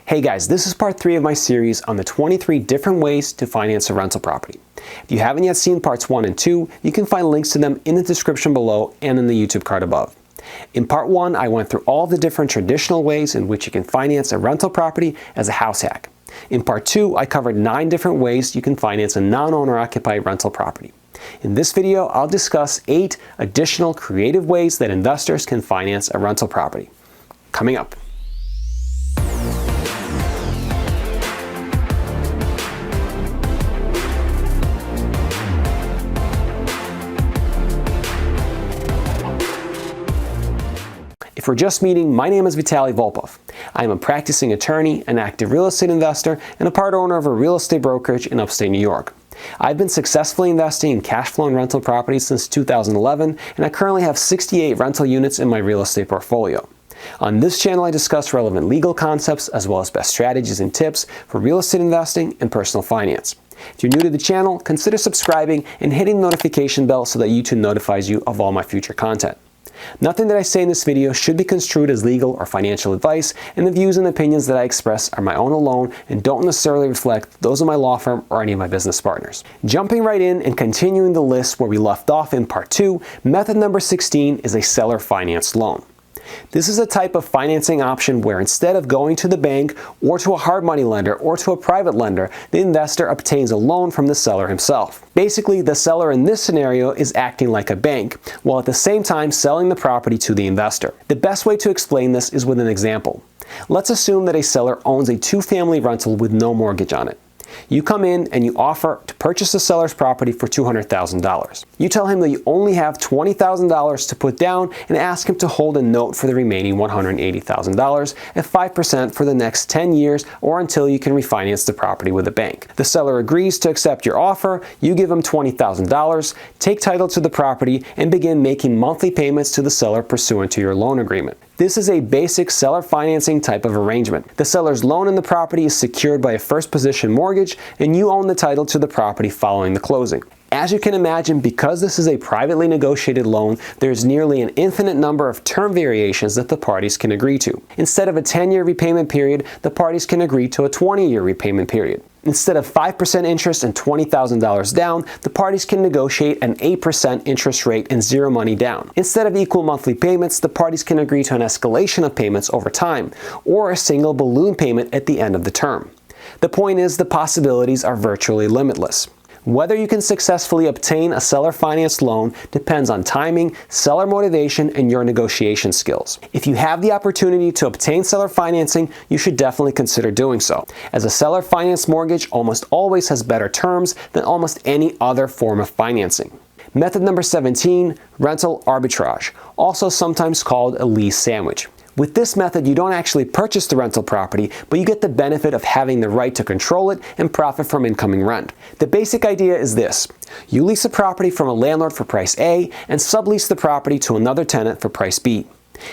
Hey guys, this is part 3 of my series on the 23 different ways to finance a rental property. If you haven't yet seen parts 1 and 2, you can find links to them in the description below and in the YouTube card above. In part 1, I went through all the different traditional ways in which you can finance a rental property as a house hack. In part 2, I covered 9 different ways you can finance a non-owner occupied rental property. In this video, I'll discuss 8 additional creative ways that investors can finance a rental property. Coming up. If we're just meeting, my name is Vitaly Volpov. I am a practicing attorney, an active real estate investor, and a part owner of a real estate brokerage in upstate New York. I've been successfully investing in cash flow and rental properties since 2011, and I currently have 68 rental units in my real estate portfolio. On this channel, I discuss relevant legal concepts as well as best strategies and tips for real estate investing and personal finance. If you're new to the channel, consider subscribing and hitting the notification bell so that YouTube notifies you of all my future content. Nothing that I say in this video should be construed as legal or financial advice, and the views and opinions that I express are my own alone and don't necessarily reflect those of my law firm or any of my business partners. Jumping right in and continuing the list where we left off in part 2, method number 16 is a seller financed loan. This is a type of financing option where instead of going to the bank or to a hard money lender or to a private lender, the investor obtains a loan from the seller himself. Basically, the seller in this scenario is acting like a bank, while at the same time selling the property to the investor. The best way to explain this is with an example. Let's assume that a seller owns a 2-family rental with no mortgage on it. You come in and you offer to purchase the seller's property for $200,000. You tell him that you only have $20,000 to put down and ask him to hold a note for the remaining $180,000 at 5% for the next 10 years or until you can refinance the property with a bank. The seller agrees to accept your offer, you give him $20,000, take title to the property, and begin making monthly payments to the seller pursuant to your loan agreement. This is a basic seller financing type of arrangement. The seller's loan in the property is secured by a first position mortgage, and you own the title to the property following the closing. As you can imagine, because this is a privately negotiated loan, there's nearly an infinite number of term variations that the parties can agree to. Instead of a 10-year repayment period, the parties can agree to a 20-year repayment period. Instead of 5% interest and $20,000 down, the parties can negotiate an 8% interest rate and zero money down. Instead of equal monthly payments, the parties can agree to an escalation of payments over time, or a single balloon payment at the end of the term. The point is, the possibilities are virtually limitless. Whether you can successfully obtain a seller finance loan depends on timing, seller motivation, and your negotiation skills. If you have the opportunity to obtain seller financing, you should definitely consider doing so, as a seller finance mortgage almost always has better terms than almost any other form of financing. Method number 17, rental arbitrage, also sometimes called a lease sandwich. With this method, you don't actually purchase the rental property, but you get the benefit of having the right to control it and profit from incoming rent. The basic idea is this. You lease a property from a landlord for price A and sublease the property to another tenant for price B.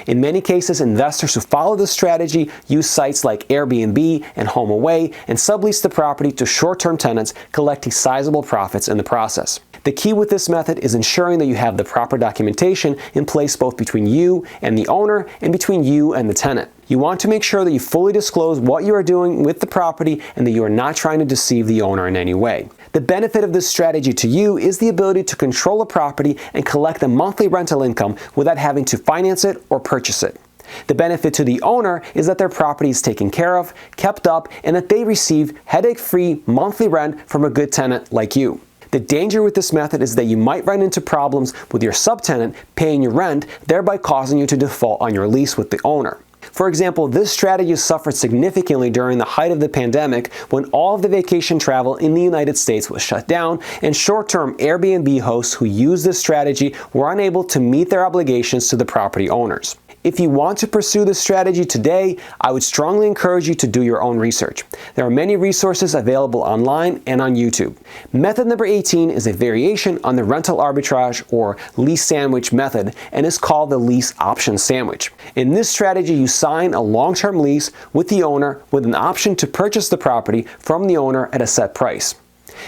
In many cases, investors who follow this strategy use sites like Airbnb and HomeAway and sublease the property to short-term tenants, collecting sizable profits in the process. The key with this method is ensuring that you have the proper documentation in place both between you and the owner and between you and the tenant. You want to make sure that you fully disclose what you are doing with the property and that you are not trying to deceive the owner in any way. The benefit of this strategy to you is the ability to control a property and collect a monthly rental income without having to finance it or purchase it. The benefit to the owner is that their property is taken care of, kept up, and that they receive headache-free monthly rent from a good tenant like you. The danger with this method is that you might run into problems with your subtenant paying your rent, thereby causing you to default on your lease with the owner. For example, this strategy suffered significantly during the height of the pandemic when all of the vacation travel in the United States was shut down, and short-term Airbnb hosts who used this strategy were unable to meet their obligations to the property owners. If you want to pursue this strategy today, I would strongly encourage you to do your own research. There are many resources available online and on YouTube. Method number 18 is a variation on the rental arbitrage or lease sandwich method and is called the lease option sandwich. In this strategy, you sign a long-term lease with the owner with an option to purchase the property from the owner at a set price.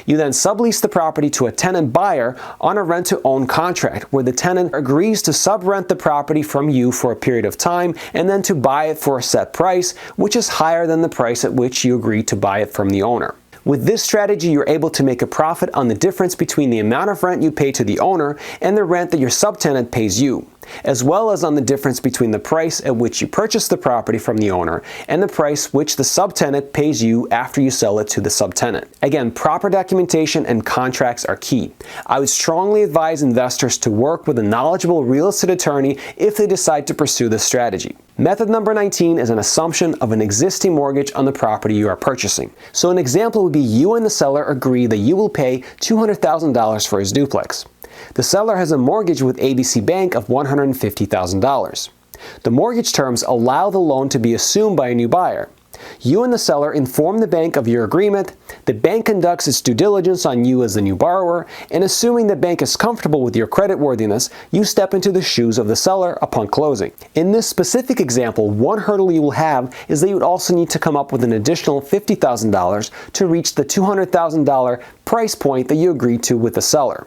You then sublease the property to a tenant buyer on a rent-to-own contract, where the tenant agrees to subrent the property from you for a period of time and then to buy it for a set price, which is higher than the price at which you agreed to buy it from the owner. With this strategy, you're able to make a profit on the difference between the amount of rent you pay to the owner and the rent that your subtenant pays you, as well as on the difference between the price at which you purchase the property from the owner and the price which the subtenant pays you after you sell it to the subtenant. Again, proper documentation and contracts are key. I would strongly advise investors to work with a knowledgeable real estate attorney if they decide to pursue this strategy. Method number 19 is an assumption of an existing mortgage on the property you are purchasing. So an example would be you and the seller agree that you will pay $200,000 for his duplex. The seller has a mortgage with ABC Bank of $150,000. The mortgage terms allow the loan to be assumed by a new buyer. You and the seller inform the bank of your agreement, the bank conducts its due diligence on you as the new borrower, and assuming the bank is comfortable with your creditworthiness, you step into the shoes of the seller upon closing. In this specific example, one hurdle you will have is that you would also need to come up with an additional $50,000 to reach the $200,000 price point that you agreed to with the seller.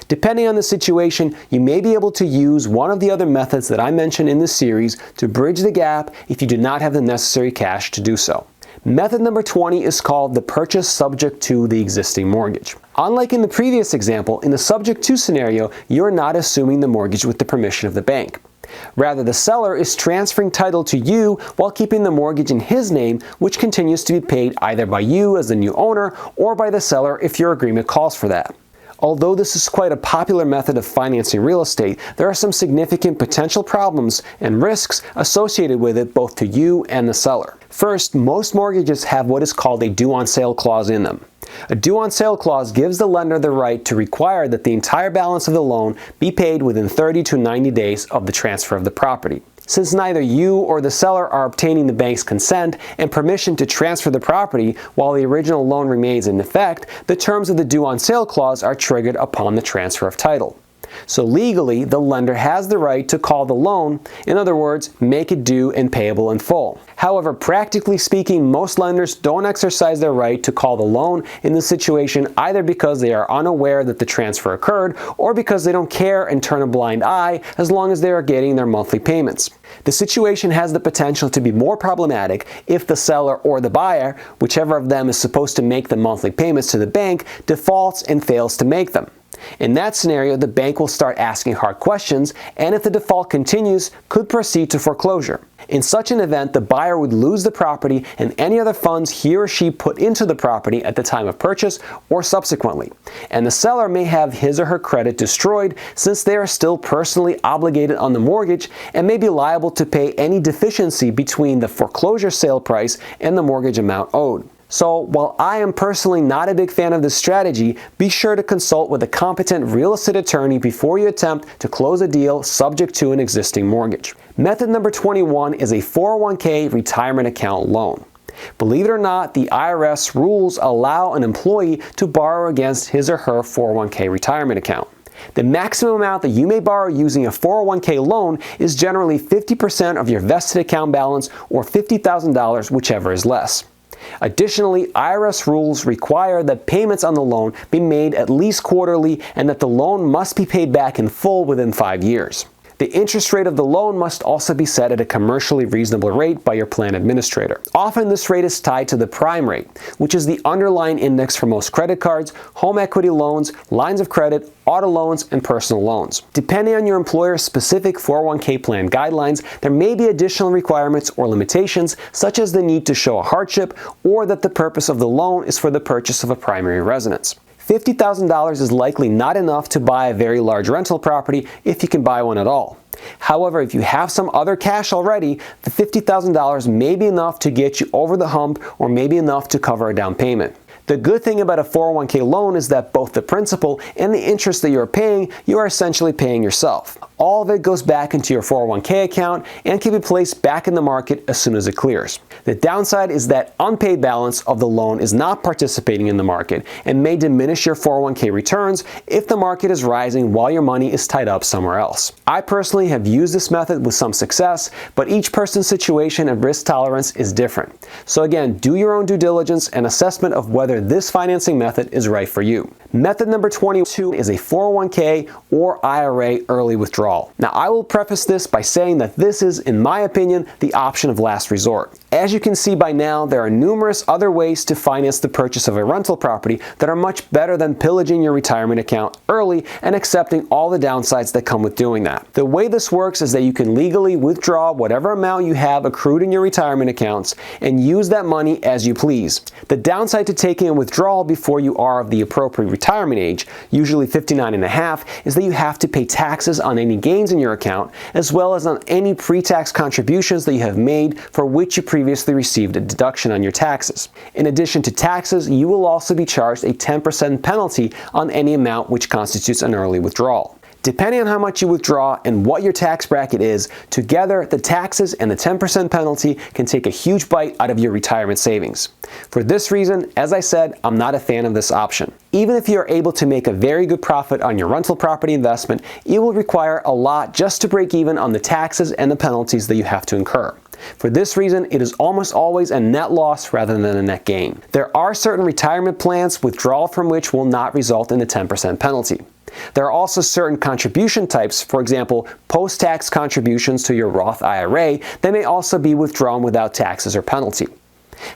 Depending on the situation, you may be able to use one of the other methods that I mentioned in this series to bridge the gap if you do not have the necessary cash to do so. Method number 20 is called the purchase subject to the existing mortgage. Unlike in the previous example, in the subject to scenario, you're not assuming the mortgage with the permission of the bank. Rather, the seller is transferring title to you while keeping the mortgage in his name, which continues to be paid either by you as the new owner or by the seller if your agreement calls for that. Although this is quite a popular method of financing real estate, there are some significant potential problems and risks associated with it both to you and the seller. First, most mortgages have what is called a due on sale clause in them. A due on sale clause gives the lender the right to require that the entire balance of the loan be paid within 30 to 90 days of the transfer of the property. Since neither you or the seller are obtaining the bank's consent and permission to transfer the property while the original loan remains in effect, the terms of the due on sale clause are triggered upon the transfer of title. So legally, the lender has the right to call the loan, in other words, make it due and payable in full. However, practically speaking, most lenders don't exercise their right to call the loan in this situation either because they are unaware that the transfer occurred or because they don't care and turn a blind eye as long as they are getting their monthly payments. The situation has the potential to be more problematic if the seller or the buyer, whichever of them is supposed to make the monthly payments to the bank, defaults and fails to make them. In that scenario, the bank will start asking hard questions, and if the default continues, could proceed to foreclosure. In such an event, the buyer would lose the property and any other funds he or she put into the property at the time of purchase or subsequently. And the seller may have his or her credit destroyed since they are still personally obligated on the mortgage and may be liable to pay any deficiency between the foreclosure sale price and the mortgage amount owed. So, while I am personally not a big fan of this strategy, be sure to consult with a competent real estate attorney before you attempt to close a deal subject to an existing mortgage. Method number 21 is a 401k retirement account loan. Believe it or not, the IRS rules allow an employee to borrow against his or her 401k retirement account. The maximum amount that you may borrow using a 401k loan is generally 50% of your vested account balance or $50,000, whichever is less. Additionally, IRS rules require that payments on the loan be made at least quarterly and that the loan must be paid back in full within 5 years. The interest rate of the loan must also be set at a commercially reasonable rate by your plan administrator. Often this rate is tied to the prime rate, which is the underlying index for most credit cards, home equity loans, lines of credit, auto loans, and personal loans. Depending on your employer's specific 401k plan guidelines, there may be additional requirements or limitations, such as the need to show a hardship or that the purpose of the loan is for the purchase of a primary residence. $50,000 is likely not enough to buy a very large rental property if you can buy one at all. However, if you have some other cash already, the $50,000 may be enough to get you over the hump or maybe enough to cover a down payment. The good thing about a 401k loan is that both the principal and the interest that you're paying, you are essentially paying yourself. All of it goes back into your 401k account and can be placed back in the market as soon as it clears. The downside is that unpaid balance of the loan is not participating in the market and may diminish your 401k returns if the market is rising while your money is tied up somewhere else. I personally have used this method with some success, but each person's situation and risk tolerance is different. So again, do your own due diligence and assessment of whether whether this financing method is right for you. Method number 22 is a 401k or IRA early withdrawal. Now, I will preface this by saying that this is, in my opinion, the option of last resort. As you can see by now, there are numerous other ways to finance the purchase of a rental property that are much better than pillaging your retirement account early and accepting all the downsides that come with doing that. The way this works is that you can legally withdraw whatever amount you have accrued in your retirement accounts and use that money as you please. The downside to taking a withdrawal before you are of the appropriate retirement age, usually 59 and a half, is that you have to pay taxes on any gains in your account, as well as on any pre-tax contributions that you have made for which you previously received a deduction on your taxes. In addition to taxes, you will also be charged a 10% penalty on any amount which constitutes an early withdrawal. Depending on how much you withdraw and what your tax bracket is, together the taxes and the 10% penalty can take a huge bite out of your retirement savings. For this reason, as I said, I'm not a fan of this option. Even if you are able to make a very good profit on your rental property investment, it will require a lot just to break even on the taxes and the penalties that you have to incur. For this reason, it is almost always a net loss rather than a net gain. There are certain retirement plans, withdrawal from which will not result in the 10% penalty. There are also certain contribution types, for example, post-tax contributions to your Roth IRA, that may also be withdrawn without taxes or penalty.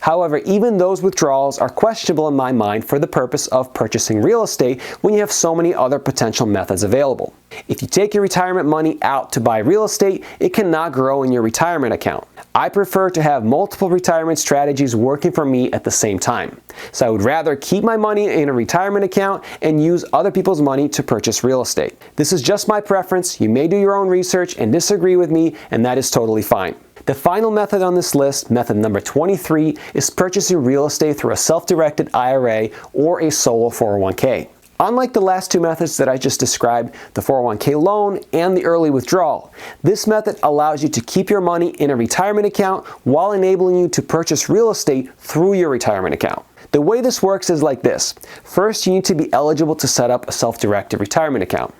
However, even those withdrawals are questionable in my mind for the purpose of purchasing real estate when you have so many other potential methods available. If you take your retirement money out to buy real estate, it cannot grow in your retirement account. I prefer to have multiple retirement strategies working for me at the same time. So I would rather keep my money in a retirement account and use other people's money to purchase real estate. This is just my preference. You may do your own research and disagree with me, and that is totally fine. The final method on this list, method number 23, is purchasing real estate through a self-directed IRA or a solo 401k. Unlike the last two methods that I just described, the 401k loan and the early withdrawal, this method allows you to keep your money in a retirement account while enabling you to purchase real estate through your retirement account. The way this works is like this. First, you need to be eligible to set up a self-directed retirement account.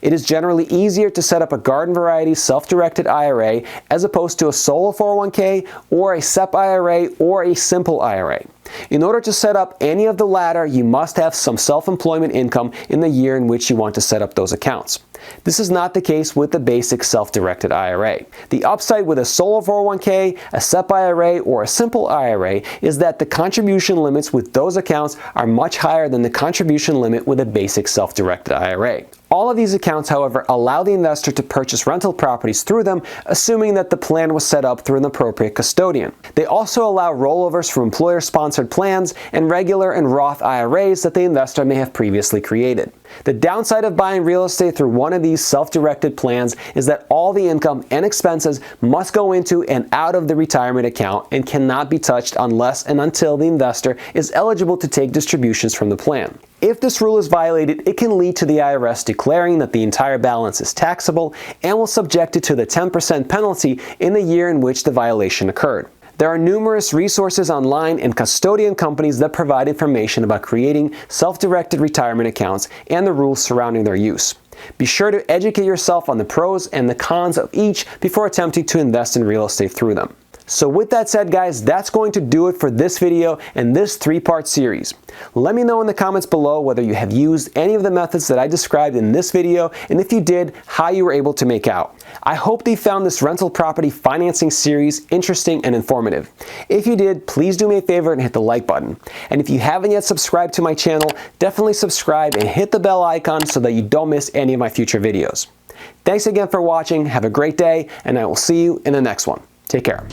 It is generally easier to set up a garden variety self-directed IRA as opposed to a solo 401k or a SEP IRA or a simple IRA. In order to set up any of the latter, you must have some self-employment income in the year in which you want to set up those accounts. This is not the case with the basic self-directed IRA. The upside with a solo 401k, a SEP IRA, or a simple IRA is that the contribution limits with those accounts are much higher than the contribution limit with a basic self-directed IRA. All of these accounts, however, allow the investor to purchase rental properties through them, assuming that the plan was set up through an appropriate custodian. They also allow rollovers from employer-sponsored plans and regular and Roth IRAs that the investor may have previously created. The downside of buying real estate through one of these self-directed plans is that all the income and expenses must go into and out of the retirement account and cannot be touched unless and until the investor is eligible to take distributions from the plan. If this rule is violated, it can lead to the IRS declaring that the entire balance is taxable and will subject it to the 10% penalty in the year in which the violation occurred. There are numerous resources online and custodian companies that provide information about creating self-directed retirement accounts and the rules surrounding their use. Be sure to educate yourself on the pros and the cons of each before attempting to invest in real estate through them. So with that said, guys, that's going to do it for this video and this three-part series. Let me know in the comments below whether you have used any of the methods that I described in this video, and if you did, how you were able to make out. I hope that you found this rental property financing series interesting and informative. If you did, please do me a favor and hit the like button. And if you haven't yet subscribed to my channel, definitely subscribe and hit the bell icon so that you don't miss any of my future videos. Thanks again for watching, have a great day, and I will see you in the next one. Take care.